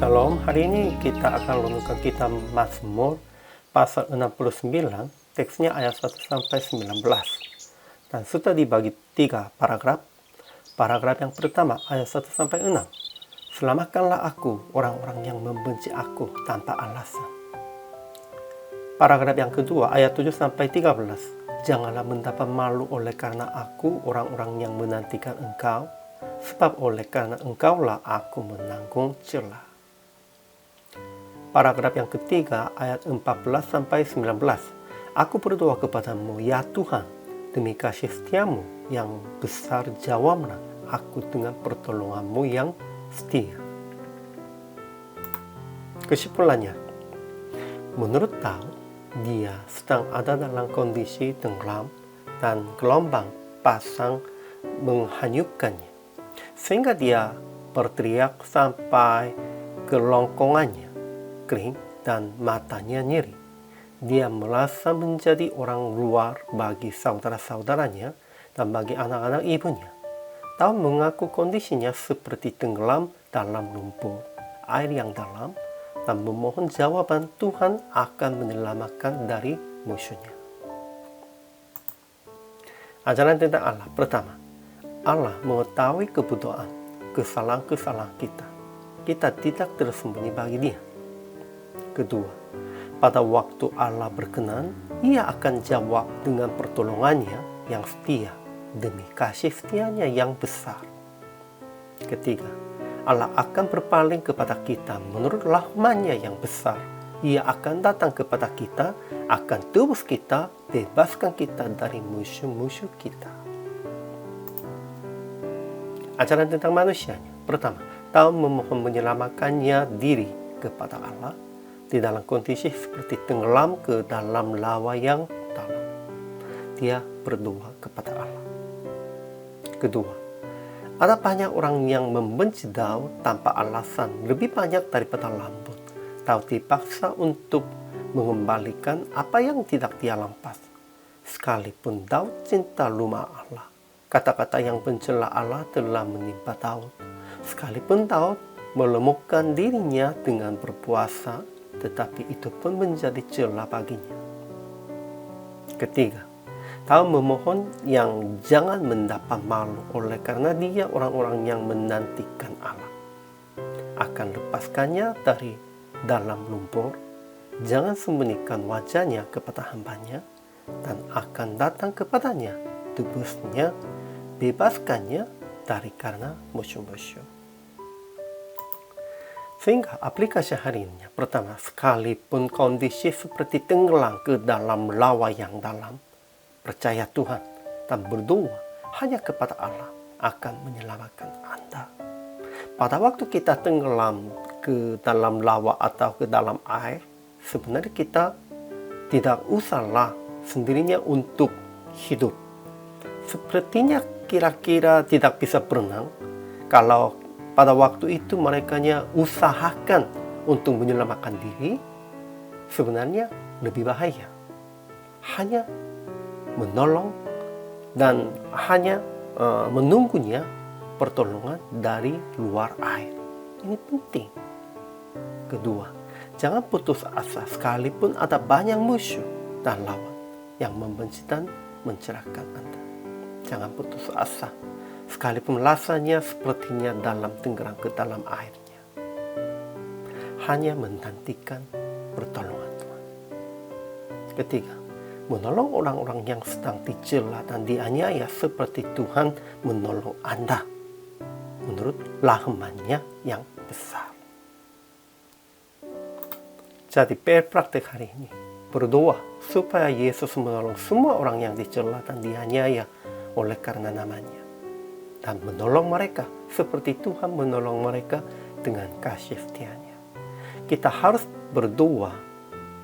Shalom, hari ini kita akan renungkan kitab Mazmur pasal 69, teksnya ayat 1 sampai 19. Dan sudah dibagi 3 paragraf. Paragraf yang pertama ayat 1 sampai 6. Selamatkanlah aku orang-orang yang membenci aku tanpa alasan. Paragraf yang kedua ayat 7 sampai 13. Janganlah mendapat malu oleh karena aku orang-orang yang menantikan engkau, sebab oleh karena engkaulah aku menanggung celah. Paragraf yang ketiga ayat 14 sampai 19. Aku berdoa kepadamu ya Tuhan, demi kasih setiamu yang besar jawablah aku dengan pertolonganmu yang setia. Kesimpulannya, menurut Daud, dia sedang ada dalam kondisi tenggelam dan gelombang pasang menghanyutkannya, sehingga dia berteriak sampai kerongkongannya kering dan matanya nyeri. Dia merasa menjadi orang luar bagi saudara-saudaranya dan bagi anak-anak ibunya. Daud mengaku kondisinya seperti tenggelam dalam lumpur air yang dalam dan memohon jawaban Tuhan akan menyelamatkan dari musuhnya. Ajaran tentang Allah. Pertama, Allah mengetahui kebutuhan, kesalahan-kesalahan kita. Kita tidak tersembunyi bagi Dia. Kedua, pada waktu Allah berkenan, Ia akan jawab dengan pertolongannya yang setia demi kasih setianya yang besar. Ketiga, Allah akan berpaling kepada kita menurut rahmat-Nya yang besar. Ia akan datang kepada kita, akan tebus kita, bebaskan kita dari musuh-musuh kita. Ajaran tentang manusianya. Pertama, Daud memohon menyelamatkannya diri kepada Allah di dalam kondisi seperti tenggelam ke dalam lawa yang dalam. Dia berdoa kepada Allah. Kedua, ada banyak orang yang membenci Daud tanpa alasan lebih banyak daripada lambut. Daud dipaksa untuk mengembalikan apa yang tidak dia lampas. Sekalipun Daud cinta rumah Allah, kata-kata yang mencela Allah telah menimpa Daud. Sekalipun Daud melemukkan dirinya dengan berpuasa, tetapi itu pun menjadi celah baginya. Ketiga, Daud memohon yang jangan mendapat malu oleh karena dia orang-orang yang menantikan Allah. Akan lepaskannya dari dalam lumpur, jangan sembunyikan wajahnya kepada hambanya, dan akan datang kepadanya, tebusnya, bebaskannya dari karena musuh-musuh. Sehingga aplikasi hari ini, pertama, sekalipun kondisi seperti tenggelam ke dalam lawa yang dalam, percaya Tuhan dan berdoa hanya kepada Allah akan menyelamatkan Anda. Pada waktu kita tenggelam ke dalam lawa atau ke dalam air, sebenarnya kita tidak usahlah sendirinya untuk hidup. Sepertinya kira-kira tidak bisa berenang kalau pada waktu itu mereka usahakan untuk menyelamatkan diri, sebenarnya lebih bahaya. Hanya menolong dan hanya menunggunya pertolongan dari luar air. Ini penting. Kedua, jangan putus asa sekalipun ada banyak musuh dan lawan yang membenci dan mencerahkan Anda. Jangan putus asa. Sekalipun rasanya sepertinya dalam tenggelam ke dalam airnya. Hanya menantikan pertolongan Tuhan. Ketiga, menolong orang-orang yang sedang dicela dan dianiaya seperti Tuhan menolong Anda menurut rahmat-Nya yang besar. Jadi praktek hari ini, berdoa supaya Yesus menolong semua orang yang dicela dan dianiaya oleh karena namanya, dan menolong mereka seperti Tuhan menolong mereka dengan kasih setianya. Kita harus berdoa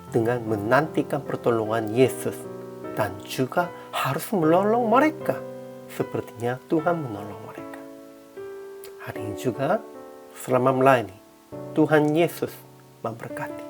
dengan menantikan pertolongan Yesus dan juga harus menolong mereka sepertinya Tuhan menolong mereka. Hari ini juga selama melayani, Tuhan Yesus memberkati.